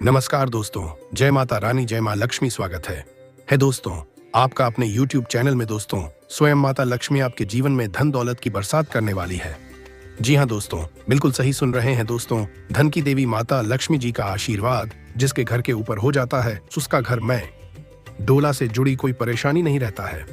नमस्कार दोस्तों, जय माता रानी, जय माँ लक्ष्मी। स्वागत है दोस्तों आपका अपने YouTube चैनल में। दोस्तों, स्वयं माता लक्ष्मी आपके जीवन में धन दौलत की बरसात करने वाली है। जी हाँ दोस्तों, बिल्कुल सही सुन रहे हैं दोस्तों। धन की देवी माता लक्ष्मी जी का आशीर्वाद जिसके घर के ऊपर हो जाता है, उसका घर में डोला से जुड़ी कोई परेशानी नहीं रहता है।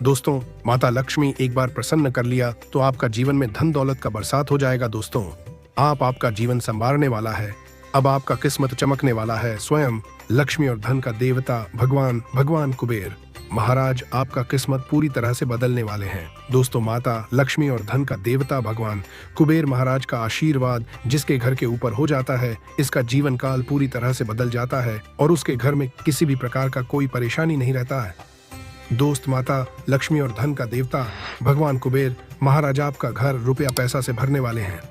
दोस्तों, माता लक्ष्मी एक बार प्रसन्न कर लिया तो आपका जीवन में धन दौलत का बरसात हो जाएगा। दोस्तों, आपका जीवन संवारने वाला है। अब आपका किस्मत चमकने वाला है। स्वयं लक्ष्मी और धन का देवता भगवान कुबेर महाराज आपका किस्मत पूरी तरह से बदलने वाले हैं। दोस्तों, माता लक्ष्मी और धन का देवता भगवान कुबेर महाराज का आशीर्वाद जिसके घर के ऊपर हो जाता है, इसका जीवन काल पूरी तरह से बदल जाता है और उसके घर में किसी भी प्रकार का कोई परेशानी नहीं रहता है। दोस्त, माता लक्ष्मी और धन का देवता भगवान कुबेर महाराज आपका घर रुपया पैसा से भरने वाले हैं।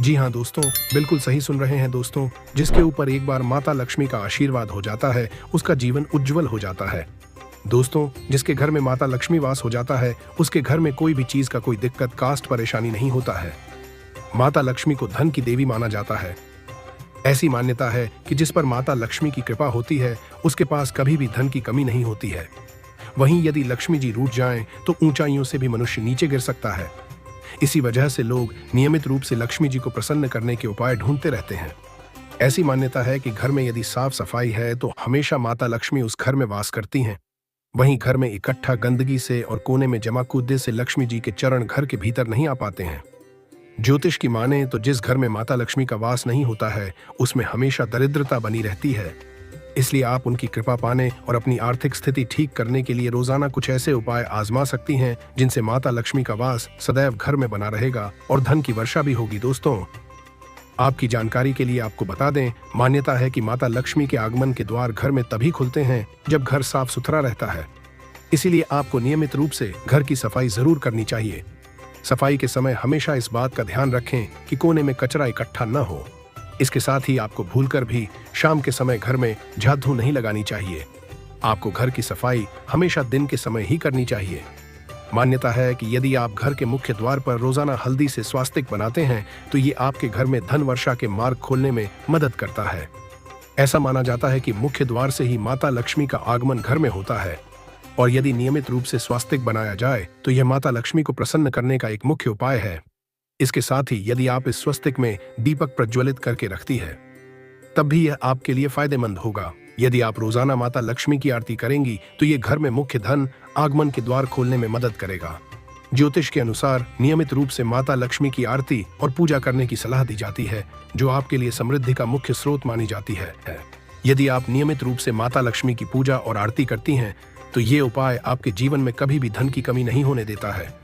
जी हाँ दोस्तों, बिल्कुल सही सुन रहे हैं दोस्तों। जिसके ऊपर एक बार माता लक्ष्मी का आशीर्वाद हो जाता है, उसका जीवन उज्जवल हो जाता है। दोस्तों, जिसके घर में माता लक्ष्मी वास हो जाता है, उसके घर में कोई भी चीज का कोई दिक्कत, कास्ट परेशानी नहीं होता है। माता लक्ष्मी को धन की देवी माना जाता है। ऐसी मान्यता है कि जिस पर माता लक्ष्मी की कृपा होती है, उसके पास कभी भी धन की कमी नहीं होती है। वहीं यदि लक्ष्मी जी रूठ जाएं, तो ऊंचाइयों से भी मनुष्य नीचे गिर सकता है। इसी वजह से लोग नियमित रूप से लक्ष्मी जी को प्रसन्न करने के उपाय ढूंढते रहते हैं। ऐसी मान्यता है कि घर में यदि साफ सफाई है तो हमेशा माता लक्ष्मी उस घर में वास करती हैं। वहीं घर में इकट्ठा गंदगी से और कोने में जमा कूदे से लक्ष्मी जी के चरण घर के भीतर नहीं आ पाते हैं। ज्योतिष की माने तो जिस घर में माता लक्ष्मी का वास नहीं होता है, उसमें हमेशा दरिद्रता बनी रहती है। इसलिए आप उनकी कृपा पाने और अपनी आर्थिक स्थिति ठीक करने के लिए रोजाना कुछ ऐसे उपाय आजमा सकती हैं जिनसे माता लक्ष्मी का वास सदैव घर में बना रहेगा और धन की वर्षा भी होगी। दोस्तों, आपकी जानकारी के लिए आपको बता दें, मान्यता है कि माता लक्ष्मी के आगमन के द्वार घर में तभी खुलते हैं जब घर साफ सुथरा रहता है। इसीलिए आपको नियमित रूप से घर की सफाई जरूर करनी चाहिए। सफाई के समय हमेशा इस बात का ध्यान रखें कि कोने में कचरा इकट्ठा न हो। इसके साथ ही आपको भूलकर भी शाम के समय घर में झाड़ू नहीं लगानी चाहिए। आपको घर की सफाई हमेशा दिन के समय ही करनी चाहिए। मान्यता है कि यदि आप घर के मुख्य द्वार पर रोजाना हल्दी से स्वास्तिक बनाते हैं तो ये आपके घर में धन वर्षा के मार्ग खोलने में मदद करता है। ऐसा माना जाता है कि मुख्य द्वार से ही माता लक्ष्मी का आगमन घर में होता है और यदि नियमित रूप से स्वास्तिक बनाया जाए तो यह माता लक्ष्मी को प्रसन्न करने का एक मुख्य उपाय है। इसके साथ ही यदि आप इस स्वस्तिक में दीपक प्रज्वलित करके रखती है, तब भी यह आपके लिए फायदेमंद होगा। यदि आप रोजाना माता लक्ष्मी की आरती करेंगी तो ये घर में मुख्य धन आगमन के द्वार खोलने में मदद करेगा। ज्योतिष के अनुसार नियमित रूप से माता लक्ष्मी की आरती और पूजा करने की सलाह दी जाती है, जो आपके लिए समृद्धि का मुख्य स्रोत मानी जाती है। यदि आप नियमित रूप से माता लक्ष्मी की पूजा और आरती करती हैं, तो ये उपाय आपके जीवन में कभी भी धन की कमी नहीं होने देता है।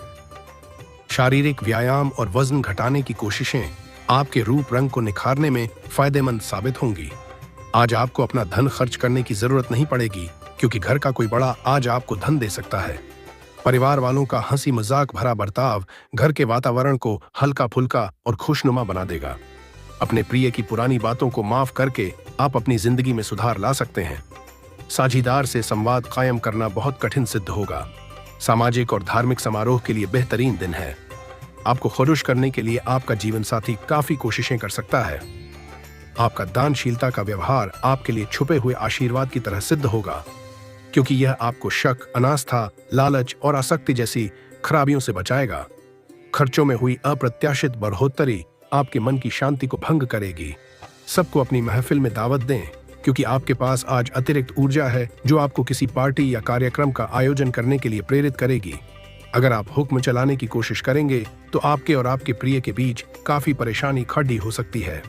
शारीरिक व्यायाम और वजन घटाने की कोशिशें आपके रूप रंग को निखारने में फायदेमंद साबित होंगी। आज आपको अपना धन खर्च करने की जरूरत नहीं पड़ेगी, क्योंकि घर का कोई बड़ा आज आपको धन दे सकता है। परिवार वालों का हंसी मजाक भरा बर्ताव घर के वातावरण को हल्का फुल्का और खुशनुमा बना देगा। अपने प्रिय की पुरानी बातों को माफ करके आप अपनी जिंदगी में सुधार ला सकते हैं। साझीदार से संवाद कायम करना बहुत कठिन सिद्ध होगा। सामाजिक और धार्मिक समारोह के लिए बेहतरीन दिन है। आपको खुश करने के लिए आपका जीवन साथी काफी कोशिशें कर सकता है। आपका दानशीलता का व्यवहार आपके लिए छुपे हुए आशीर्वाद की तरह सिद्ध होगा, क्योंकि यह आपको शक, अनास्था, लालच और आसक्ति जैसी खराबियों से बचाएगा। खर्चों में हुई अप्रत्याशित बढ़ोतरी आपके मन की शांति को भंग करेगी। सबको अपनी महफिल में दावत दें, क्योंकि आपके पास आज अतिरिक्त ऊर्जा है जो आपको किसी पार्टी या कार्यक्रम का आयोजन करने के लिए प्रेरित करेगी। अगर आप हुक्म चलाने की कोशिश करेंगे तो आपके और आपके प्रिय के बीच काफी परेशानी खड़ी हो सकती है।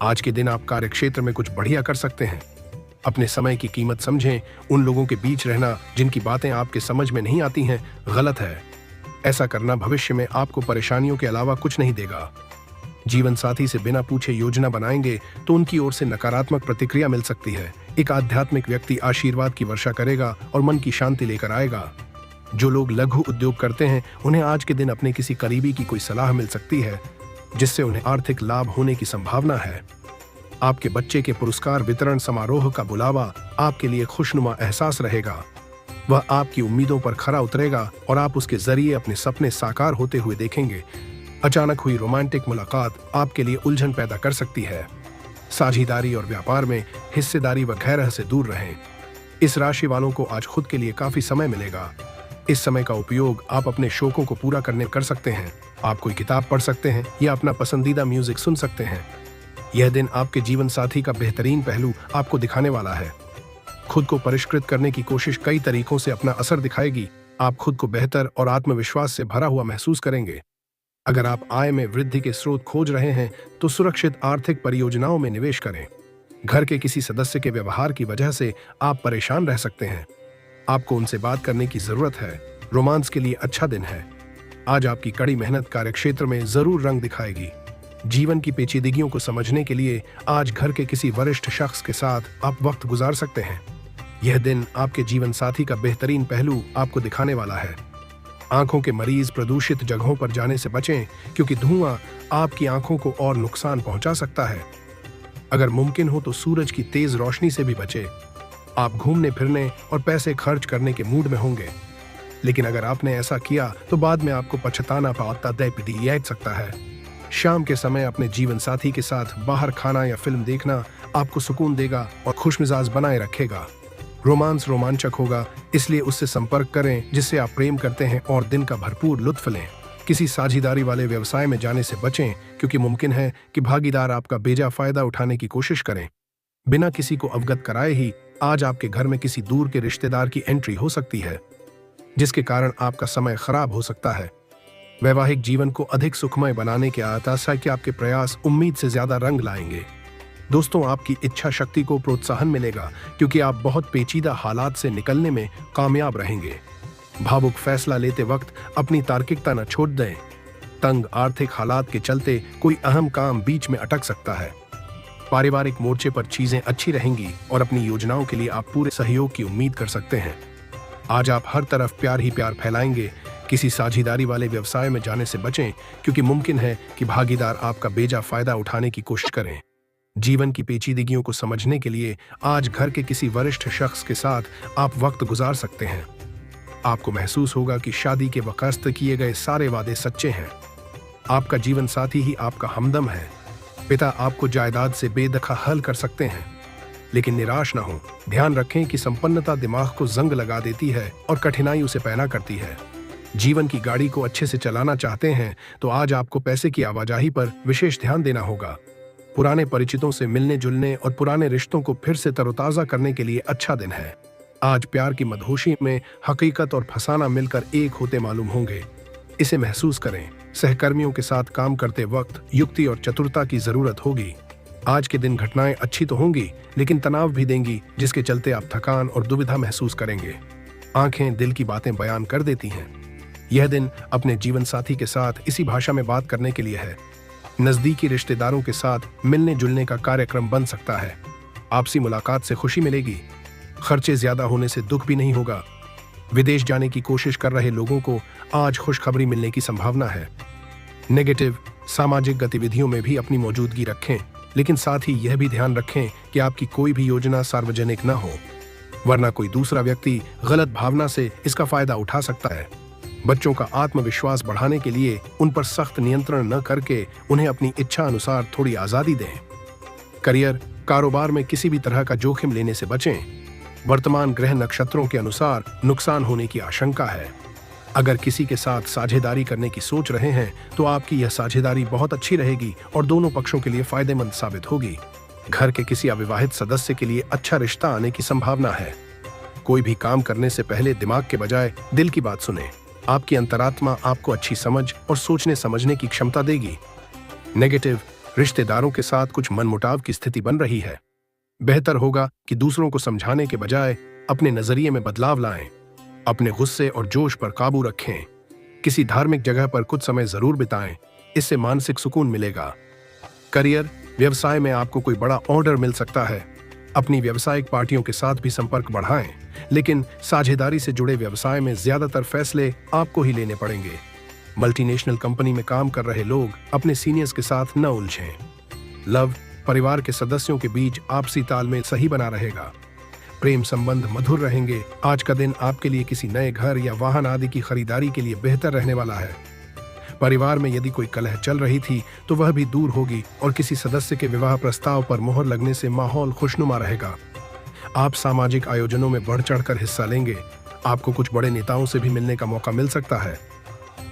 आज के दिन आप कार्यक्षेत्र में कुछ बढ़िया कर सकते हैं। अपने समय की कीमत समझें। उन लोगों के बीच रहना जिनकी बातें आपके समझ में नहीं आती हैं, गलत है। ऐसा करना भविष्य में आपको परेशानियों के अलावा कुछ नहीं देगा। जीवन साथी से बिना पूछे योजना बनाएंगे तो उनकी ओर से नकारात्मक प्रतिक्रिया मिल सकती है। एक आध्यात्मिक व्यक्ति आशीर्वाद की वर्षा करेगा और मन की शांति लेकर आएगा। जो लोग लघु उद्योग करते हैं, उन्हें आज के दिन अपने किसी करीबी की कोई सलाह मिल सकती है, जिससे उन्हें आर्थिक लाभ होने की संभावना है। आपके बच्चे के पुरस्कार वितरण समारोह का बुलावा आपके लिए खुशनुमा एहसास रहेगा। वह आपकी उम्मीदों पर खरा उतरेगा और आप उसके जरिए अपने सपने साकार होते हुए देखेंगे। अचानक हुई रोमांटिक मुलाकात आपके लिए उलझन पैदा कर सकती है। साझेदारी और व्यापार में हिस्सेदारी वगैरह से दूर रहें। इस राशि वालों को आज खुद के लिए काफी समय मिलेगा। इस समय का उपयोग आप अपने शौकों को पूरा करने कर सकते हैं। आप कोई किताब पढ़ सकते हैं या अपना पसंदीदा म्यूजिक सुन सकते हैं। यह दिन आपके जीवन साथी का बेहतरीन पहलू आपको दिखाने वाला है। खुद को परिष्कृत करने की कोशिश कई तरीकों से अपना असर दिखाएगी। आप खुद को बेहतर और आत्मविश्वास से भरा हुआ महसूस करेंगे। अगर आप आय में वृद्धि के स्रोत खोज रहे हैं तो सुरक्षित आर्थिक परियोजनाओं में निवेश करें। घर के किसी सदस्य के व्यवहार की वजह से आप परेशान रह सकते हैं। आपको उनसे बात करने की जरूरत है। रोमांस के लिए अच्छा दिन है। आज आपकी कड़ी मेहनत कार्यक्षेत्र में जरूर रंग दिखाएगी। जीवन की पेचीदगियों को समझने के लिए आज घर के किसी वरिष्ठ शख्स के साथ आप वक्त गुजार सकते हैं। यह दिन आपके जीवन साथी का बेहतरीन पहलू आपको दिखाने वाला है। आंखों के मरीज प्रदूषित जगहों पर जाने से बचें, क्योंकि धुआं आपकी आंखों को और नुकसान पहुंचा सकता है। अगर मुमकिन हो तो सूरज की तेज रोशनी से भी बचें। आप घूमने फिरने और पैसे खर्च करने के मूड में होंगे, लेकिन अगर आपने ऐसा किया तो बाद में आपको पछताना पाता दिया सकता है। शाम के समय अपने जीवन साथी के साथ बाहर खाना या फिल्म देखना आपको सुकून देगा और खुशमिजाज बनाए रखेगा। रोमांस रोमांचक होगा, इसलिए उससे संपर्क करें जिससे आप प्रेम करते हैं और दिन का भरपूर लुत्फ लें। किसी साझेदारी वाले व्यवसाय में जाने से बचें, क्योंकि मुमकिन है कि भागीदार आपका बेजा फायदा उठाने की कोशिश करें। बिना किसी को अवगत कराए ही आज आपके घर में किसी दूर के रिश्तेदार की एंट्री हो सकती है, जिसके कारण आपका समय खराब हो सकता है। वैवाहिक जीवन को अधिक सुखमय बनाने के आशा कि आपके प्रयास उम्मीद से ज्यादा रंग लाएंगे। दोस्तों, आपकी इच्छा शक्ति को प्रोत्साहन मिलेगा, क्योंकि आप बहुत पेचीदा हालात से निकलने में कामयाब रहेंगे। भावुक फैसला लेते वक्त अपनी तार्किकता न छोड़ दें। तंग आर्थिक हालात के चलते कोई अहम काम बीच में अटक सकता है। पारिवारिक मोर्चे पर चीजें अच्छी रहेंगी और अपनी योजनाओं के लिए आप पूरे सहयोग की उम्मीद कर सकते हैं। आज आप हर तरफ प्यार ही प्यार फैलाएंगे। किसी साझेदारी वाले व्यवसाय में जाने से बचें, क्योंकि मुमकिन है कि भागीदार आपका बेजा फायदा उठाने की कोशिश करें। जीवन की पेचीदगियों को समझने के लिए आज घर के किसी वरिष्ठ शख्स के साथ आप वक्त गुजार सकते हैं। आपको महसूस होगा कि शादी के वक्त किए गए सारे वादे सच्चे हैं। आपका जीवन साथी ही आपका हमदम है। पिता आपको जायदाद से बेदखल हल कर सकते हैं, लेकिन निराश न हो। ध्यान रखें कि संपन्नता दिमाग को जंग लगा देती है और कठिनाई उसे पैदा करती है। जीवन की गाड़ी को अच्छे से चलाना चाहते हैं तो आज आपको पैसे की आवाजाही पर विशेष ध्यान देना होगा। पुराने परिचितों से मिलने जुलने और पुराने रिश्तों को फिर से तरोताजा करने के लिए अच्छा दिन है। आज प्यार की मदहोशी में हकीकत और फसाना मिलकर एक होते मालूम होंगे। इसे महसूस करें। सहकर्मियों के साथ काम करते वक्त युक्ति और चतुरता की जरूरत होगी। आज के दिन घटनाएं अच्छी तो होंगी, लेकिन तनाव भी देंगी, जिसके चलते आप थकान और दुविधा महसूस करेंगे। आंखें दिल की बातें बयान कर देती हैं। यह दिन अपने जीवन साथी के साथ इसी भाषा में बात करने के लिए है। नजदीकी रिश्तेदारों के साथ मिलने जुलने का कार्यक्रम बन सकता है। आपसी मुलाकात से खुशी मिलेगी। खर्चे ज्यादा होने से दुख भी नहीं होगा। विदेश जाने की कोशिश कर रहे लोगों को आज खुशखबरी मिलने की संभावना है। नेगेटिव सामाजिक गतिविधियों में भी अपनी मौजूदगी रखें, लेकिन साथ ही यह भी ध्यान रखें कि आपकी कोई भी योजना सार्वजनिक न हो, वरना कोई दूसरा व्यक्ति गलत भावना से इसका फायदा उठा सकता है। बच्चों का आत्मविश्वास बढ़ाने के लिए उन पर सख्त नियंत्रण न करके उन्हें अपनी इच्छा अनुसार थोड़ी आजादी दें। करियर कारोबार में किसी भी तरह का जोखिम लेने से बचें। वर्तमान ग्रह नक्षत्रों के अनुसार नुकसान होने की आशंका है। अगर किसी के साथ साझेदारी करने की सोच रहे हैं तो आपकी यह साझेदारी बहुत अच्छी रहेगी और दोनों पक्षों के लिए फायदेमंद साबित होगी। घर के किसी अविवाहित सदस्य के लिए अच्छा रिश्ता आने की संभावना है। कोई भी काम करने से पहले दिमाग के बजाय दिल की बात सुने। आपकी अंतरात्मा आपको अच्छी समझ और सोचने समझने की क्षमता देगी। नेगेटिव रिश्तेदारों के साथ कुछ मनमुटाव की स्थिति बन रही है। बेहतर होगा कि दूसरों को समझाने के बजाय अपने नजरिए में बदलाव लाएं। अपने गुस्से और जोश पर काबू रखें। किसी धार्मिक जगह पर कुछ समय जरूर बिताएं, इससे मानसिक सुकून मिलेगा। करियर व्यवसाय में आपको कोई बड़ा ऑर्डर मिल सकता है। अपनी व्यावसायिक पार्टियों के साथ भी संपर्क बढ़ाएं, लेकिन साझेदारी से जुड़े व्यवसाय में ज्यादातर फैसले आपको ही लेने पड़ेंगे। मल्टीनेशनल कंपनी में काम कर रहे लोग अपने सीनियर्स के साथ न उलझें। लव परिवार के सदस्यों के बीच आपसी तालमेल सही बना रहेगा। प्रेम संबंध मधुर रहेंगे। आज का दिन आपके लिए किसी नए घर या वाहन आदि की खरीदारी के लिए बेहतर रहने वाला है। परिवार में यदि कोई कलह चल रही थी तो वह भी दूर होगी और किसी सदस्य के विवाह प्रस्ताव पर मोहर लगने से माहौल खुशनुमा रहेगा। आप सामाजिक आयोजनों में बढ़ चढ़कर हिस्सा लेंगे। आपको कुछ बड़े नेताओं से भी मिलने का मौका मिल सकता है।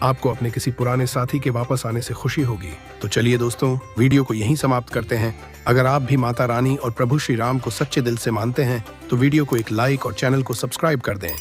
आपको अपने किसी पुराने साथी के वापस आने से खुशी होगी। तो चलिए दोस्तों, वीडियो को यहीं समाप्त करते हैं। अगर आप भी माता रानी और प्रभु श्री राम को सच्चे दिल से मानते हैं तो वीडियो को एक लाइक और चैनल को सब्सक्राइब कर दें।